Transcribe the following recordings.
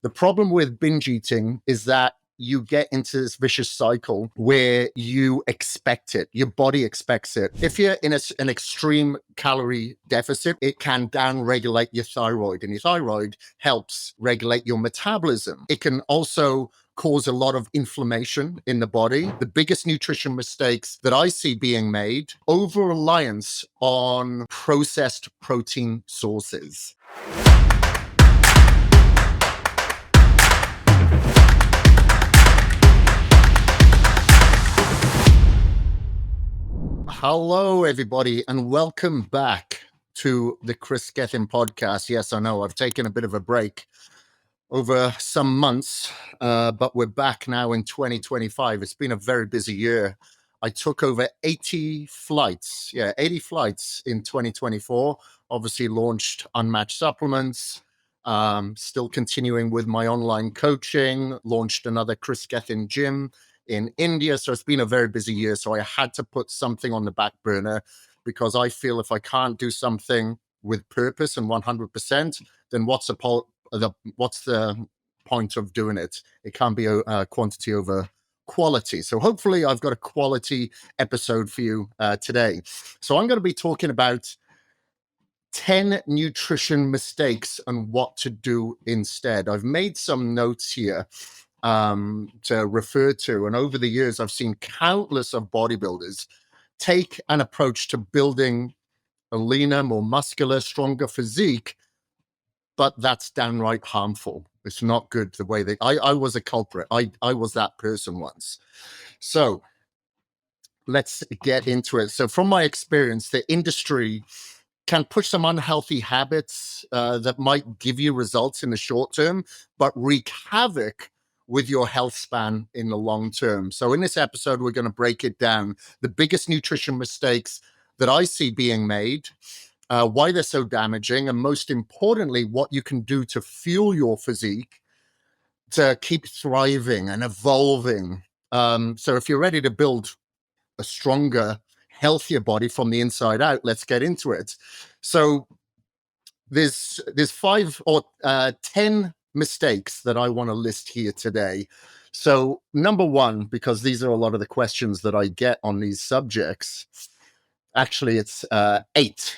The problem with binge eating is that you get into this vicious cycle where you expect it. Your body expects it. If you're in an extreme calorie deficit, it can downregulate your thyroid, and your thyroid helps regulate your metabolism. It can also cause a lot of inflammation in the body. The biggest nutrition mistakes that I see being made, over-reliance on processed protein sources. Hello, everybody, and welcome back to the Kris Gethin podcast. Yes, I know I've taken a bit of a break over some months, but we're back now in 2025. It's been a very busy year. I took over 80 flights. 80 flights in 2024. Obviously launched Unmatched Supplements, still continuing with my online coaching, launched another Kris Gethin gym in India. So it's been a very busy year. So I had to put something on the back burner because I feel if I can't do something with purpose and 100%, then what's the point of doing it? It can't be a quantity over quality. So hopefully I've got a quality episode for you today. So I'm going to be talking about 10 nutrition mistakes and what to do instead. I've made some notes here to refer to. And over the years, I've seen countless of bodybuilders take an approach to building a leaner, more muscular, stronger physique, but that's downright harmful. It's not good the way I was a culprit. I was that person once. So let's get into it. So from my experience, the industry can push some unhealthy habits that might give you results in the short term, but wreak havoc with your health span in the long term. So in this episode, we're going to break it down. The biggest nutrition mistakes that I see being made, why they're so damaging, and most importantly, what you can do to fuel your physique to keep thriving and evolving. So if you're ready to build a stronger, healthier body from the inside out, let's get into it. So there's 5 or 10 mistakes that I want to list here today. So number 1, because these are a lot of the questions that I get on these subjects. Actually, it's 8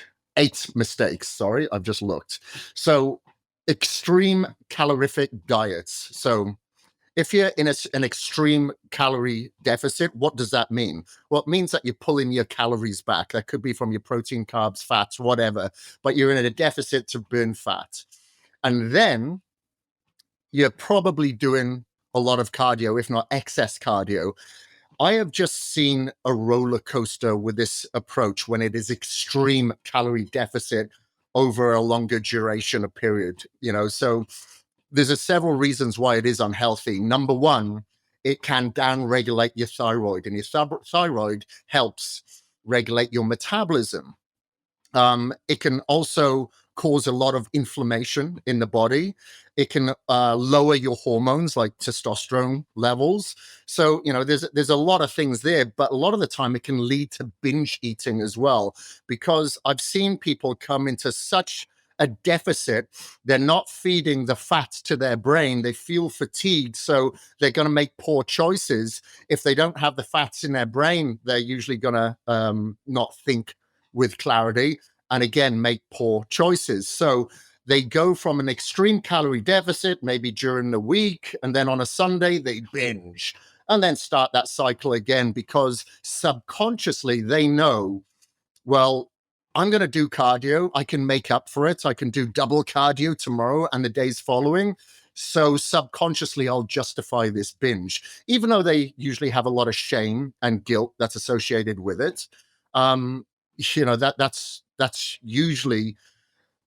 mistakes. Sorry, I've just looked. So extreme calorific diets. So if you're in an extreme calorie deficit, what does that mean? Well, it means that you're pulling your calories back. That could be from your protein, carbs, fats, whatever, but you're in a deficit to burn fat. And then you're probably doing a lot of cardio, if not excess cardio. I have just seen a roller coaster with this approach when it is extreme calorie deficit over a longer duration of period, so there's several reasons why it is unhealthy. Number 1, it can downregulate your thyroid, and your thyroid helps regulate your metabolism. It can also cause a lot of inflammation in the body. It can lower your hormones like testosterone levels. So, there's a lot of things there, but a lot of the time it can lead to binge eating as well, because I've seen people come into such a deficit, they're not feeding the fats to their brain. They feel fatigued, so they're going to make poor choices. If they don't have the fats in their brain, they're usually going to not think with clarity, and again, make poor choices. So they go from an extreme calorie deficit, maybe during the week, and then on a Sunday, they binge and then start that cycle again, because subconsciously they know, well, I'm going to do cardio. I can make up for it. I can do double cardio tomorrow and the days following. So subconsciously, I'll justify this binge, even though they usually have a lot of shame and guilt that's associated with it. That's usually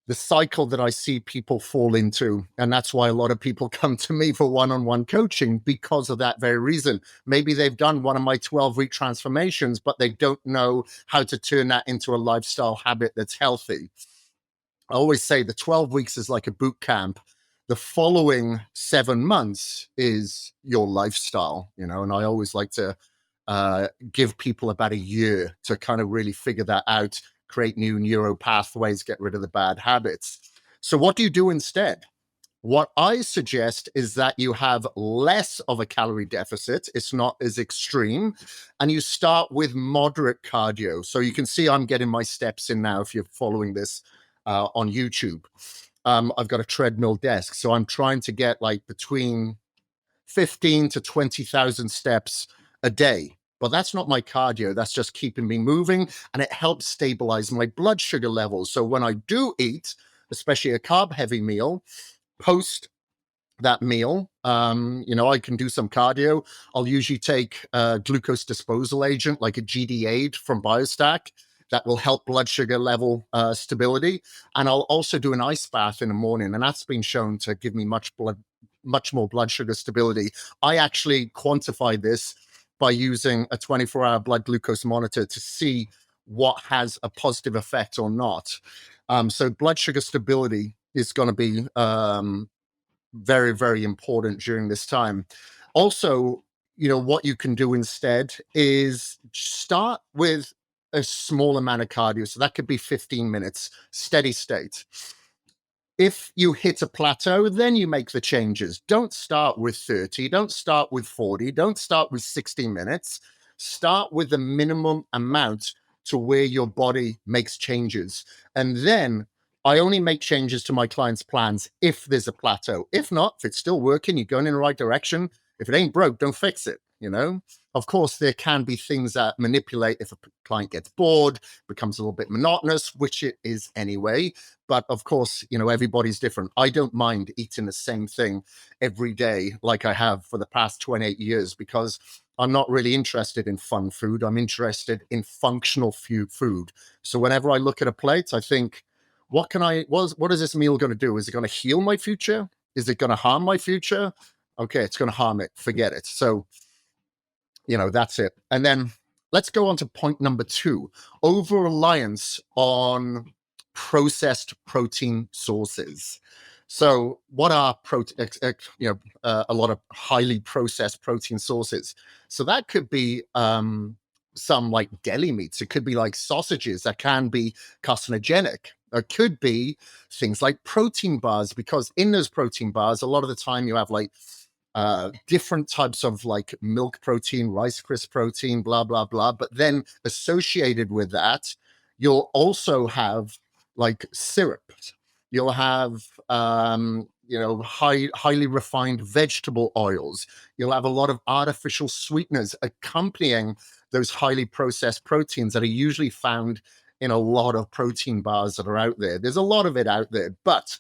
the cycle that I see people fall into. And that's why a lot of people come to me for one-on-one coaching, because of that very reason. Maybe they've done one of my 12-week transformations, but they don't know how to turn that into a lifestyle habit that's healthy. I always say the 12 weeks is like a boot camp. The following 7 months is your lifestyle, and I always like to give people about a year to kind of really figure that out, create new neuro pathways, get rid of the bad habits. So what do you do instead? What I suggest is that you have less of a calorie deficit. It's not as extreme. And you start with moderate cardio. So you can see I'm getting my steps in now if you're following this on YouTube. I've got a treadmill desk. So I'm trying to get like between 15 to 20,000 steps a day. But that's not my cardio. That's just keeping me moving. And it helps stabilize my blood sugar levels. So when I do eat, especially a carb heavy meal, post that meal, I can do some cardio. I'll usually take a glucose disposal agent like a GD8 from Biostack that will help blood sugar level stability. And I'll also do an ice bath in the morning, and that's been shown to give me much more blood sugar stability. I actually quantified this by using a 24-hour blood glucose monitor to see what has a positive effect or not. So blood sugar stability is going to be very, very important during this time. Also, what you can do instead is start with a small amount of cardio. So that could be 15 minutes, steady state. If you hit a plateau, then you make the changes. Don't start with 30, don't start with 40, don't start with 60 minutes. Start with the minimum amount to where your body makes changes. And then I only make changes to my clients' plans if there's a plateau. If not, if it's still working, you're going in the right direction. If it ain't broke, don't fix it, Of course, there can be things that manipulate if a client gets bored, becomes a little bit monotonous, which it is anyway. But of course, everybody's different. I don't mind eating the same thing every day like I have for the past 28 years because I'm not really interested in fun food. I'm interested in functional food. So whenever I look at a plate, I think, what is this meal going to do? Is it going to heal my future? Is it going to harm my future? Okay, it's going to harm it. Forget it. So, that's it. And then let's go on to point number 2, over-reliance on processed protein sources. So what are a lot of highly processed protein sources? So that could be some like deli meats. It could be like sausages that can be carcinogenic. It could be things like protein bars, because in those protein bars, a lot of the time you have like different types of like milk protein, Rice Krispies protein, blah, blah, blah. But then associated with that, you'll also have like syrup. You'll have, highly refined vegetable oils. You'll have a lot of artificial sweeteners accompanying those highly processed proteins that are usually found in a lot of protein bars that are out there. There's a lot of it out there, but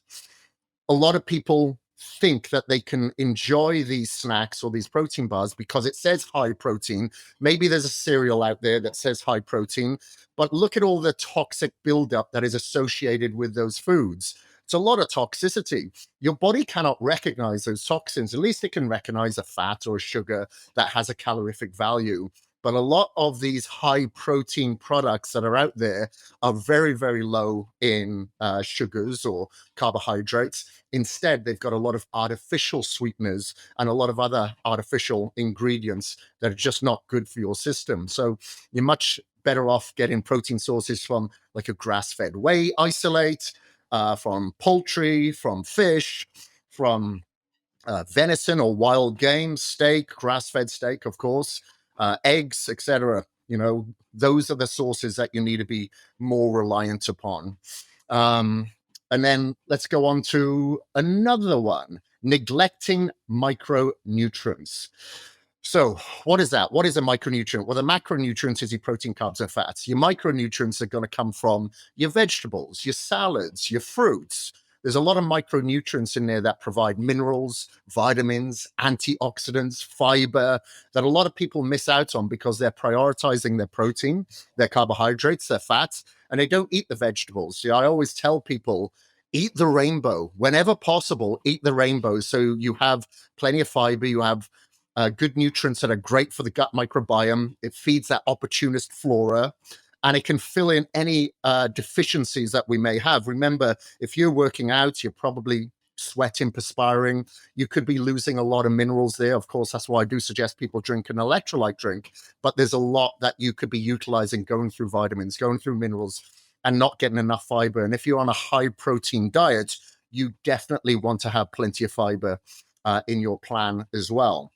a lot of people think that they can enjoy these snacks or these protein bars because it says high protein. Maybe there's a cereal out there that says high protein, but look at all the toxic buildup that is associated with those foods. It's a lot of toxicity. Your body cannot recognize those toxins. At least it can recognize a fat or a sugar that has a calorific value. But a lot of these high protein products that are out there are very, very low in sugars or carbohydrates. Instead, they've got a lot of artificial sweeteners and a lot of other artificial ingredients that are just not good for your system. So you're much better off getting protein sources from like a grass-fed whey isolate, from poultry, from fish, from venison or wild game, steak, grass-fed steak, of course, eggs, etc. Those are the sources that you need to be more reliant upon. And then let's go on to another one, neglecting micronutrients. So what is that? What is a micronutrient? Well, the macronutrients is your protein, carbs, and fats. Your micronutrients are going to come from your vegetables, your salads, your fruits. There's a lot of micronutrients in there that provide minerals, vitamins, antioxidants, fiber that a lot of people miss out on because they're prioritizing their protein, their carbohydrates, their fats, and they don't eat the vegetables. See, I always tell people, eat the rainbow. Whenever possible, eat the rainbow. So you have plenty of fiber, you have good nutrients that are great for the gut microbiome. It feeds that opportunist flora, and it can fill in any deficiencies that we may have. Remember, if you're working out, you're probably sweating, perspiring. You could be losing a lot of minerals there. Of course, that's why I do suggest people drink an electrolyte drink. But there's a lot that you could be utilizing, going through vitamins, going through minerals, and not getting enough fiber. And if you're on a high protein diet, you definitely want to have plenty of fiber in your plan as well.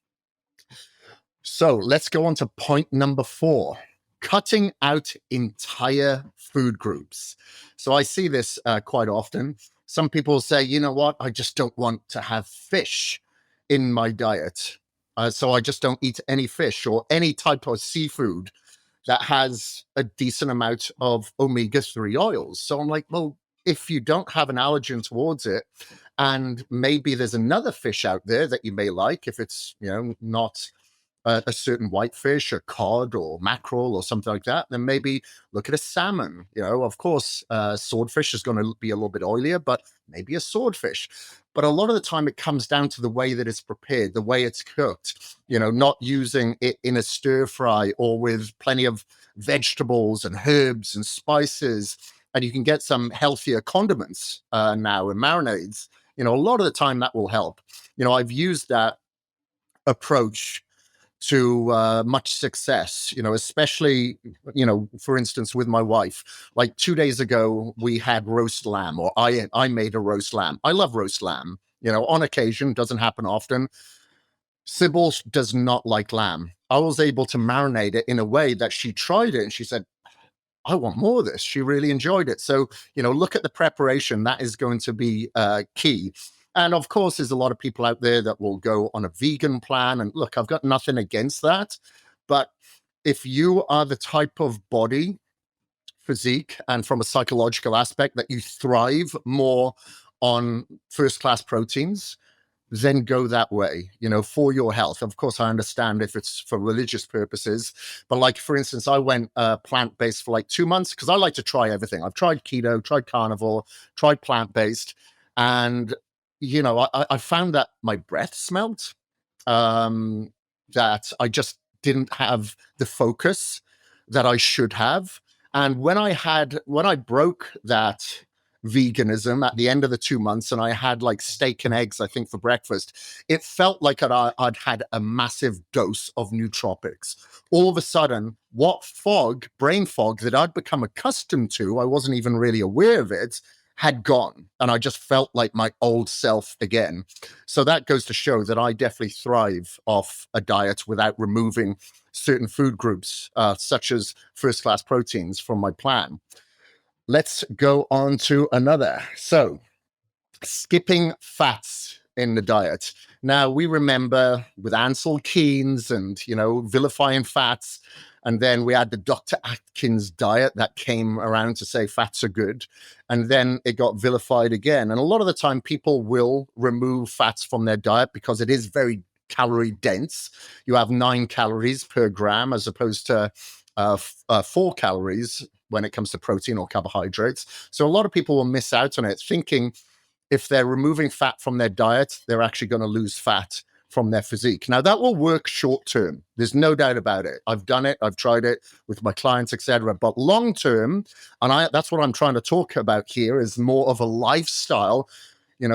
So let's go on to point number 4, cutting out entire food groups. So I see this quite often. Some people say, you know what, I just don't want to have fish in my diet. So I just don't eat any fish or any type of seafood that has a decent amount of omega-3 oils. So I'm like, well, if you don't have an allergen towards it, and maybe there's another fish out there that you may like, if it's, not a certain whitefish or cod or mackerel or something like that, then maybe look at a salmon. Of course, swordfish is going to be a little bit oilier, but maybe a swordfish. But a lot of the time it comes down to the way that it's prepared, the way it's cooked, not using it in a stir fry or with plenty of vegetables and herbs and spices. And you can get some healthier condiments now and marinades. A lot of the time that will help. I've used that approach to much success, especially, for instance, with my wife. Like 2 days ago, we had roast lamb, or I made a roast lamb. I love roast lamb, on occasion, doesn't happen often. Sybil does not like lamb. I was able to marinate it in a way that she tried it and she said, I want more of this. She really enjoyed it. So, look at the preparation. That is going to be key. And of course, there's a lot of people out there that will go on a vegan plan. And look, I've got nothing against that. But if you are the type of body, physique, and from a psychological aspect that you thrive more on first-class proteins, then go that way, for your health. Of course, I understand if it's for religious purposes, but like, for instance, I went plant-based for like 2 months because I like to try everything. I've tried keto, tried carnivore, tried plant-based, and, I found that my breath smelled, that I just didn't have the focus that I should have. And when I broke that veganism at the end of the 2 months and I had like steak and eggs, I think, for breakfast, it felt like I'd had a massive dose of nootropics. All of a sudden, what brain fog that I'd become accustomed to, I wasn't even really aware of it, had gone. And I just felt like my old self again. So that goes to show that I definitely thrive off a diet without removing certain food groups, such as first-class proteins, from my plan. Let's go on to another. So, skipping fats in the diet. Now, we remember with Ansel Keys and, vilifying fats. And then we had the Dr. Atkins diet that came around to say fats are good. And then it got vilified again. And a lot of the time, people will remove fats from their diet because it is very calorie dense. You have 9 calories per gram as opposed to 4 calories when it comes to protein or carbohydrates. So a lot of people will miss out on it, thinking if they're removing fat from their diet, they're actually going to lose fat from their physique. Now, that will work short term. There's no doubt about it. I've done it. I've tried it with my clients, etc. But long term, and that's what I'm trying to talk about here, is more of a lifestyle.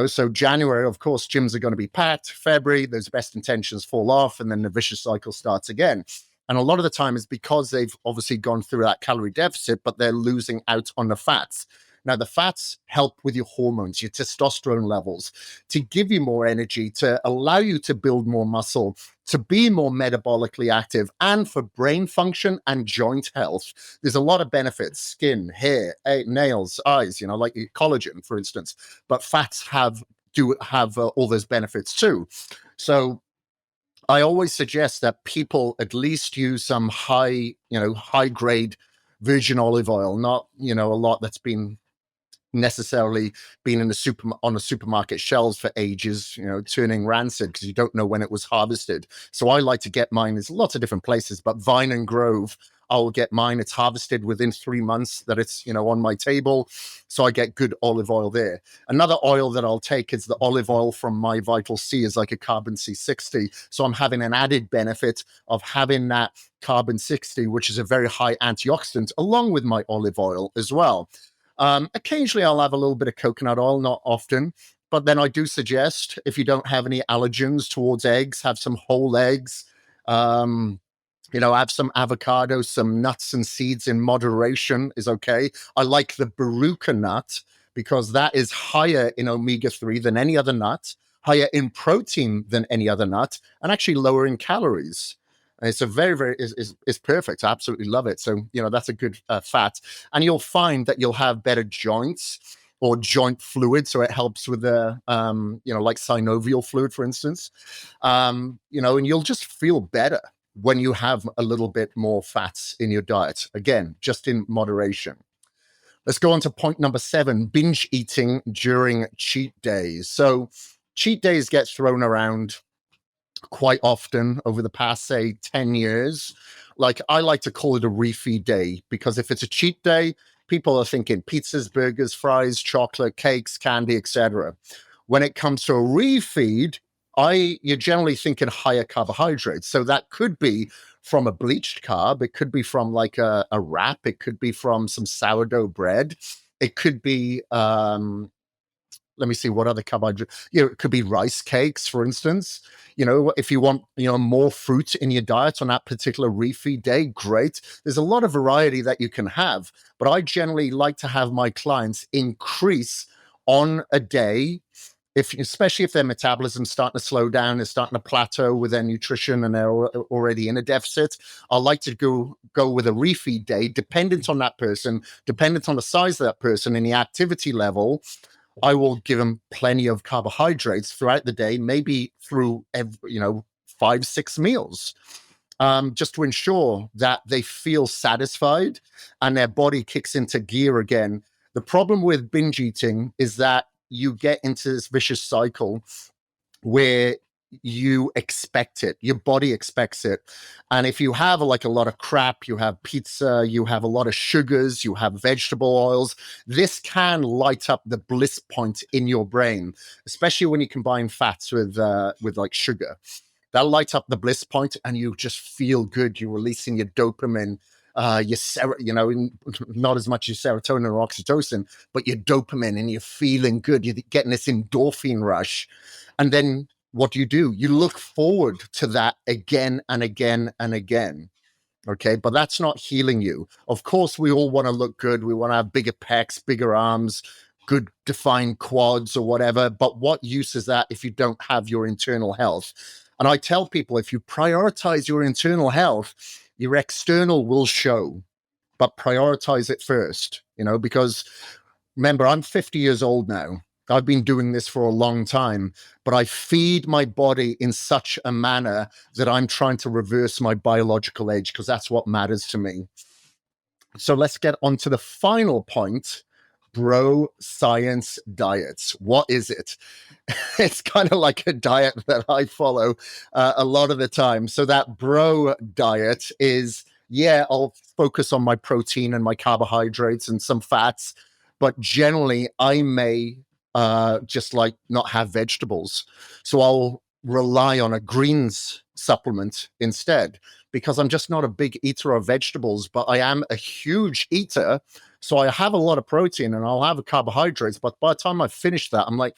So January, of course, gyms are going to be packed. February, those best intentions fall off, and then the vicious cycle starts again. And a lot of the time is because they've obviously gone through that calorie deficit, but they're losing out on the fats. Now, the fats help with your hormones, your testosterone levels, to give you more energy, to allow you to build more muscle, to be more metabolically active, and for brain function and joint health. There's a lot of benefits: skin, hair, nails, eyes, like collagen, for instance. But fats do have all those benefits too. So I always suggest that people at least use some high grade virgin olive oil, not, a lot that's been necessarily been in on the supermarket shelves for ages, turning rancid because you don't know when it was harvested. So I like to get mine. There's lots of different places, but Vine and Grove, I'll get mine. It's harvested within 3 months that it's, on my table. So I get good olive oil there. Another oil that I'll take is the olive oil from My Vital C, is like a carbon C60. So I'm having an added benefit of having that carbon 60, which is a very high antioxidant, along with my olive oil as well. Occasionally I'll have a little bit of coconut oil, not often. But then I do suggest, if you don't have any allergens towards eggs, have some whole eggs. Have some avocados, some nuts and seeds in moderation is okay. I like the baruca nut because that is higher in omega-3 than any other nut, higher in protein than any other nut, and actually lower in calories. And it's a it's perfect. I absolutely love it. So, that's a good fat. And you'll find that you'll have better joints or joint fluid. So it helps with the, like synovial fluid, for instance. And you'll just feel better when you have a little bit more fats in your diet. Again, just in moderation. Let's go on to point number 7, binge eating during cheat days. So cheat days get thrown around quite often over the past, say, 10 years. Like, I like to call it a refeed day, because if it's a cheat day, people are thinking pizzas, burgers, fries, chocolate, cakes, candy, etc. When it comes to a refeed, you're generally thinking higher carbohydrates. So that could be from a bleached carb. It could be from like a wrap. It could be from some sourdough bread. It could be, let me see what other carbohydrate. It could be rice cakes, for instance. If you want, more fruit in your diet on that particular refeed day, great. There's a lot of variety that you can have, but I generally like to have my clients increase on a day, especially if their metabolism's starting to slow down, they're starting to plateau with their nutrition and they're already in a deficit. I like to go with a refeed day, dependent on that person, dependent on the size of that person and the activity level. I will give them plenty of carbohydrates throughout the day, maybe through 5-6 meals, just to ensure that they feel satisfied and their body kicks into gear again. The problem with binge eating is that you get into this vicious cycle where you expect it, your body expects it. And if you have a lot of crap, you have pizza, you have a lot of sugars, you have vegetable oils, this can light up the bliss point in your brain, especially when you combine fats with like sugar. That'll light up the bliss point and you just feel good. You're releasing your dopamine, not as much as serotonin or oxytocin, but your dopamine, and you're feeling good. You're getting this endorphin rush. And then what do? You look forward to that again and again and again. Okay, but that's not healing you. Of course, we all want to look good. We want to have bigger pecs, bigger arms, good defined quads or whatever. But what use is that if you don't have your internal health? And I tell people, if you prioritize your internal health, your external will show, but prioritize it first, because remember, I'm 50 years old now. I've been doing this for a long time, but I feed my body in such a manner that I'm trying to reverse my biological age, because that's what matters to me. So let's get on to the final point, bro science diets. What is it? It's kind of like a diet that I follow a lot of the time. So that bro diet is, I'll focus on my protein and my carbohydrates and some fats, but generally I may just like not have vegetables. So I'll rely on a greens supplement instead, because I'm just not a big eater of vegetables, but I am a huge eater. So I have a lot of protein and I'll have carbohydrates, but by the time I finish that, I'm like,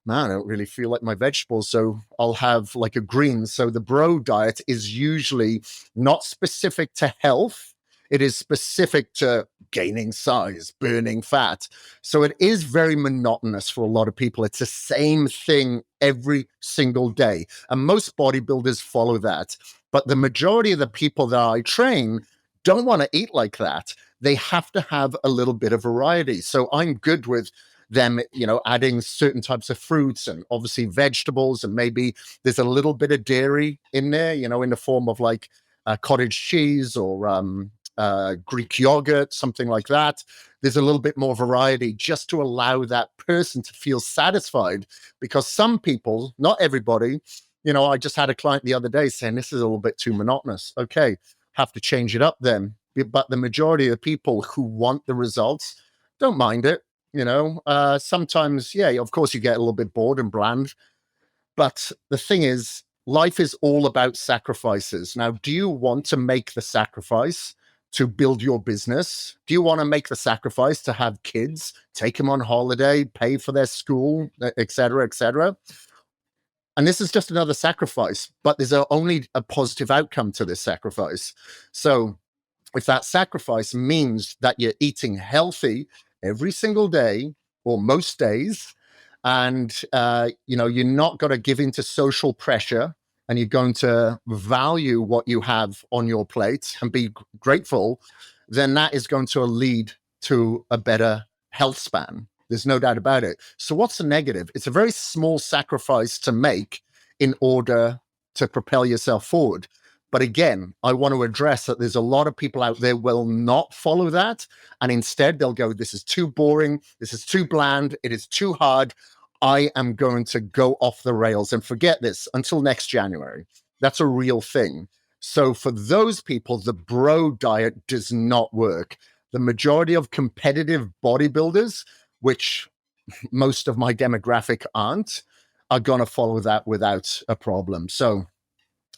man, I don't really feel like my vegetables. So I'll have like a green. So the bro diet is usually not specific to health. It is specific to gaining size, burning fat. So it is very monotonous for a lot of people. It's the same thing every single day. And most bodybuilders follow that. But the majority of the people that I train don't want to eat like that. They have to have a little bit of variety. So I'm good with them, adding certain types of fruits and obviously vegetables, and maybe there's a little bit of dairy in there, in the form of like cottage cheese or Greek yogurt, something like that. There's a little bit more variety just to allow that person to feel satisfied, because some people, not everybody, I just had a client the other day saying this is a little bit too monotonous. Okay, have to change it up then. But the majority of people who want the results don't mind it. Sometimes, of course, you get a little bit bored and bland. But the thing is, life is all about sacrifices. Now, do you want to make the sacrifice to build your business? Do you want to make the sacrifice to have kids, take them on holiday, pay for their school, et cetera, et cetera? And this is just another sacrifice, but there's only a positive outcome to this sacrifice. So if that sacrifice means that you're eating healthy every single day, or most days. And, you're not going to give in to social pressure, and you're going to value what you have on your plate and be grateful, then that is going to lead to a better health span. There's no doubt about it. So what's the negative? It's a very small sacrifice to make in order to propel yourself forward. But again, I want to address that there's a lot of people out there will not follow that. And instead they'll go, this is too boring. This is too bland. It is too hard. I am going to go off the rails and forget this until next January. That's a real thing. So for those people, the bro diet does not work. The majority of competitive bodybuilders, which most of my demographic aren't, are going to follow that without a problem. So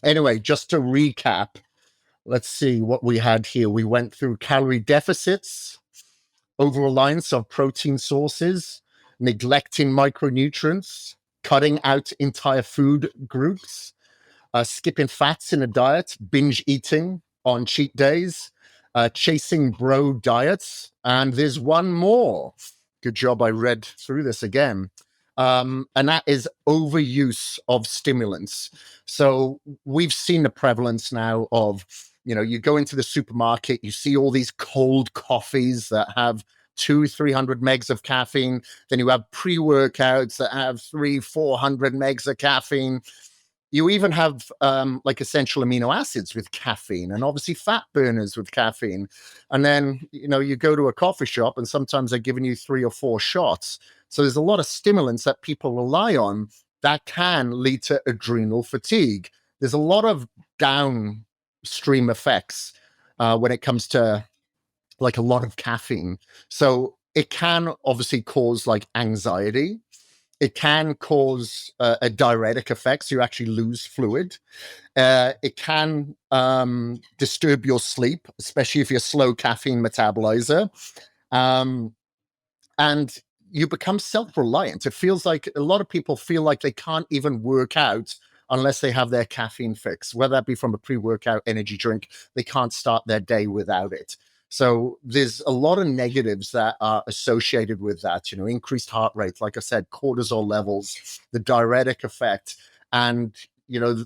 anyway, just to recap, let's see what we had here. We went through calorie deficits, overreliance of protein sources, neglecting micronutrients, cutting out entire food groups, skipping fats in a diet, binge eating on cheat days, chasing bro diets. And there's one more. Good job, I read through this again. And that is overuse of stimulants. So we've seen the prevalence now of, you go into the supermarket, you see all these cold coffees that have 200-300 megs of caffeine. Then you have pre-workouts that have 300-400 megs of caffeine. You even have like essential amino acids with caffeine, and obviously fat burners with caffeine. And then, you go to a coffee shop and sometimes they're giving you 3 or 4 shots. So there's a lot of stimulants that people rely on that can lead to adrenal fatigue. There's a lot of downstream effects when it comes to like a lot of caffeine. So it can obviously cause like anxiety. It can cause a diuretic effect, so you actually lose fluid. It can disturb your sleep, especially if you're a slow caffeine metabolizer. And you become self-reliant. It feels like a lot of people feel like they can't even work out unless they have their caffeine fix, whether that be from a pre-workout energy drink. They can't start their day without it. So there's a lot of negatives that are associated with that, increased heart rate, like I said, cortisol levels, the diuretic effect. And,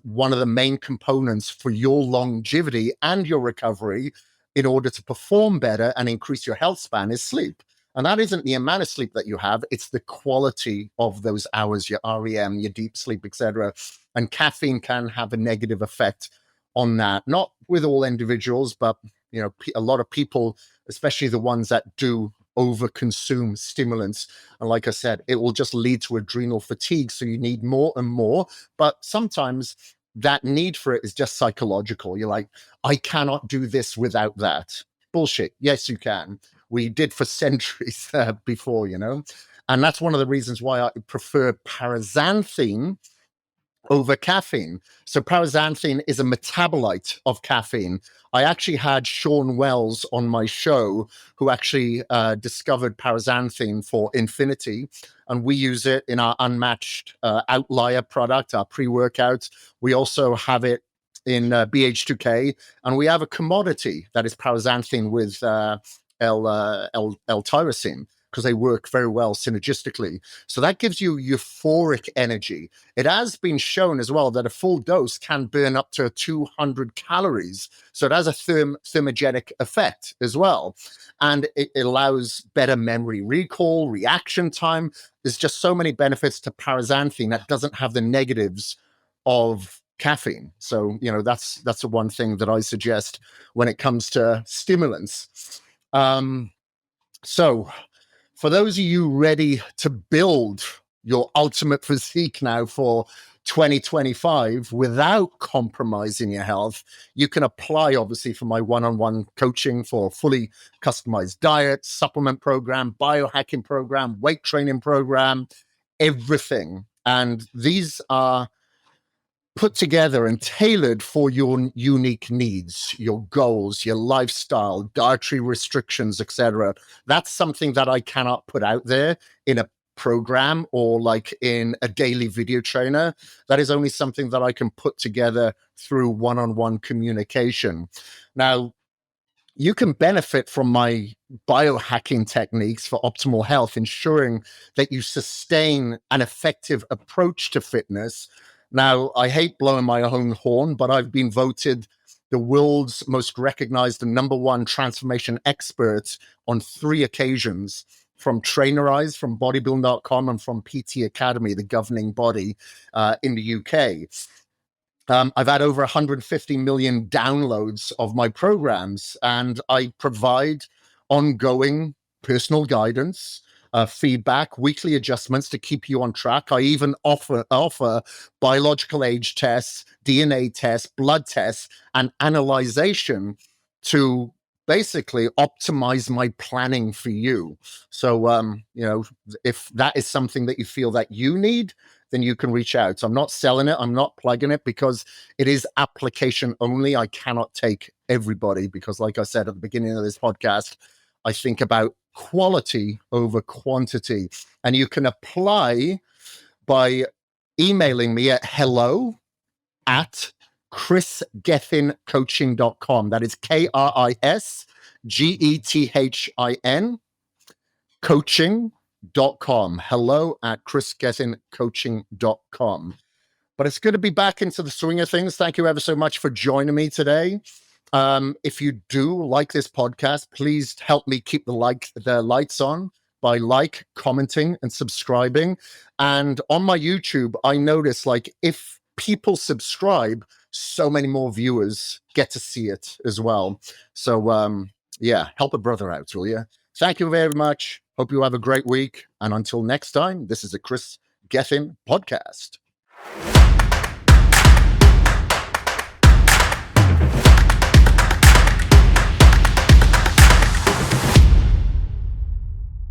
one of the main components for your longevity and your recovery in order to perform better and increase your health span is sleep. And that isn't the amount of sleep that you have, it's the quality of those hours, your REM, your deep sleep, etc. And caffeine can have a negative effect on that, not with all individuals, but a lot of people, especially the ones that do overconsume stimulants. And like I said, it will just lead to adrenal fatigue. So you need more and more. But sometimes that need for it is just psychological. You're like, I cannot do this without that. Bullshit. Yes, you can. We did for centuries before, And that's one of the reasons why I prefer paraxanthine over caffeine. So paraxanthine is a metabolite of caffeine. I actually had Sean Wells on my show, who actually discovered paraxanthine for Infinity, and we use it in our Unmatched Outlier product, our pre-workout. We also have it in BH2K, and we have a commodity that is paraxanthine with L-tyrosine, because they work very well synergistically. So that gives you euphoric energy. It has been shown as well that a full dose can burn up to 200 calories. So it has a thermogenic effect as well. And it allows better memory recall, reaction time. There's just so many benefits to paraxanthine that doesn't have the negatives of caffeine. So, that's the one thing that I suggest when it comes to stimulants. So for those of you ready to build your ultimate physique now for 2025 without compromising your health, you can apply obviously for my one-on-one coaching for fully customized diet, supplement program, biohacking program, weight training program, everything. And these are put together and tailored for your unique needs, your goals, your lifestyle, dietary restrictions, etc. That's something that I cannot put out there in a program or like in a daily video trainer. That is only something that I can put together through one-on-one communication. Now, you can benefit from my biohacking techniques for optimal health, ensuring that you sustain an effective approach to fitness. Now, I hate blowing my own horn, but I've been voted the world's most recognized and number one transformation expert on 3 occasions, from Trainerize, from bodybuilding.com, and from PT Academy, the governing body in the UK. I've had over 150 million downloads of my programs, and I provide ongoing personal guidance, feedback, weekly adjustments to keep you on track. I even offer biological age tests, DNA tests, blood tests, and analyzation to basically optimize my planning for you. So, if that is something that you feel that you need, then you can reach out. I'm not selling it. I'm not plugging it, because it is application only. I cannot take everybody, because like I said at the beginning of this podcast, I think about quality over quantity. And you can apply by emailing me at hello@KrisGethinCoaching.com. That is KrisGethin coaching.com. hello@KrisGethinCoaching.com. But it's good to be back into the swing of things. Thank you ever so much for joining me today. If you do like this podcast, please help me keep the lights on by commenting, and subscribing. And on my YouTube, I notice, if people subscribe, so many more viewers get to see it as well. So, help a brother out, will you? Thank you very much. Hope you have a great week. And until next time, this is a Kris Gethin podcast.